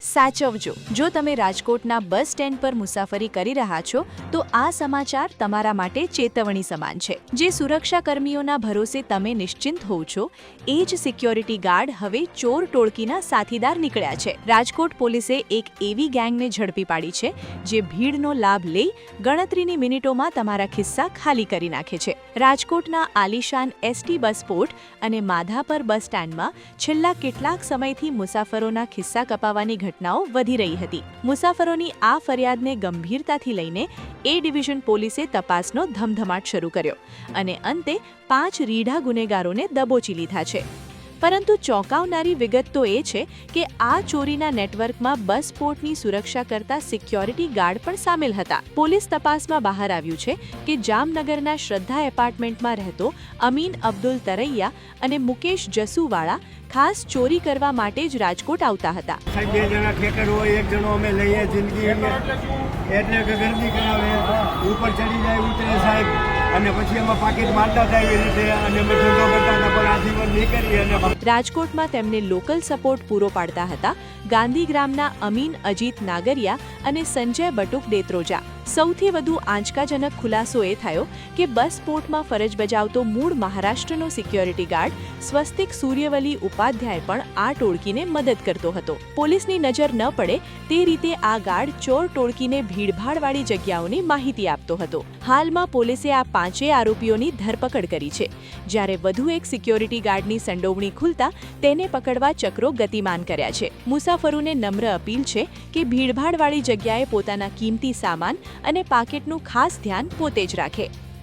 સાચવજો। જો તમે રાજકોટના બસ સ્ટેન્ડ પર મુસાફરી કરી રહ્યા છો તો આ સમાચાર તમારા માટે ચેતવણી સમાન છે। જે સુરક્ષા કર્મીઓના ભરોસે તમે નિશ્ચિંત હોવ છો એ જ સિક્યોરિટી ગાર્ડ હવે ચોર ટોળકીના સાથીદાર નીકળ્યા છે। રાજકોટ પોલીસે એક એવી ગેંગને ઝડપી પાડી છે જે ભીડનો લાભ લઈ ગણતરીની મિનિટોમાં તમારા ખિસ્સા ખાલી કરી નાખે છે। રાજકોટના આલિશાન એસટી બસ પોર્ટ અને માધાપર બસ સ્ટેન્ડમાં છેલ્લા કેટલાક સમયથી મુસાફરોના ખિસ્સા કપાવવાની ઘટનાઓ વધી રહી હતી। મુસાફરોની આ ફરિયાદને ગંભીરતાથી લઈને એ ડિવિઝન પોલીસે તપાસનો ધમધમાટ શરૂ કર્યો અને અંતે 5 રીઢા ગુનેગારોને દબોચી લીધા છે। પરંતુ ચોંકાવનારી વિગત તો એ છે કે આ ચોરીના નેટવર્કમાં બસ પોર્ટની સુરક્ષા કરતા સિક્યોરિટી ગાર્ડ પણ સામેલ હતા। પોલીસ તપાસમાં બહાર આવ્યું છે કે જામનગરના શ્રદ્ધા એપાર્ટમેન્ટમાં રહેતો અમીન અબ્દુલ તરૈયા અને મુકેશ જસુવાળા ખાસ ચોરી કરવા માટે જ રાજકોટ આવતા હતા। બે જણા ઠેકર હોય, એક જણો અમે લઈએ જિંદગી એટલે કે ગરદી કરાવે, ઉપર ચડી જાય ઉતરે સાહેબ, અને પછી એમાં પાકીટ મારતા થાય એ રીતે, અને અમે ધંધો કરતા હતા પણ આજીવન નહીં કરી। અને રાજકોટમાં તેમને લોકલ સપોર્ટ પૂરો પાડતા હતા ગાંધીગ્રામના અમીન અજીત નાગરિયા અને સંજય બટુક દેત્રોજા। સૌથી વધુ આંચકાજનક ખુલાસો એ થયો કે બસ પોર્ટમાં ફરજ બજાવતો મૂળ મહારાષ્ટ્રનો સિક્યોરિટી ગાર્ડ સ્વસ્તિક સૂર્યવલી ઉપાધ્યાય પણ આ ટોળકીને મદદ કરતો હતો। પોલીસની નજર ન પડે તે રીતે આ ગાર્ડ ચોર ટોળકીને ભીડભાડવાળી જગ્યાઓની માહિતી આપતો હતો। હાલમાં પોલીસે આ 5 આરોપીઓની ધરપકડ કરી છે, જ્યારે વધુ એક સિક્યોરિટી ગાર્ડની સંડોવણી ખુલતા તેને પકડવા ચક્રો ગતિમાન કર્યા છે। મુસાફરોને નમ્ર અપીલ છે કે ભીડભાડવાળી જગ્યાએ પોતાના કિંમતી સામાન અને પાકીટનું ખાસ ધ્યાન પોતે જ રાખે।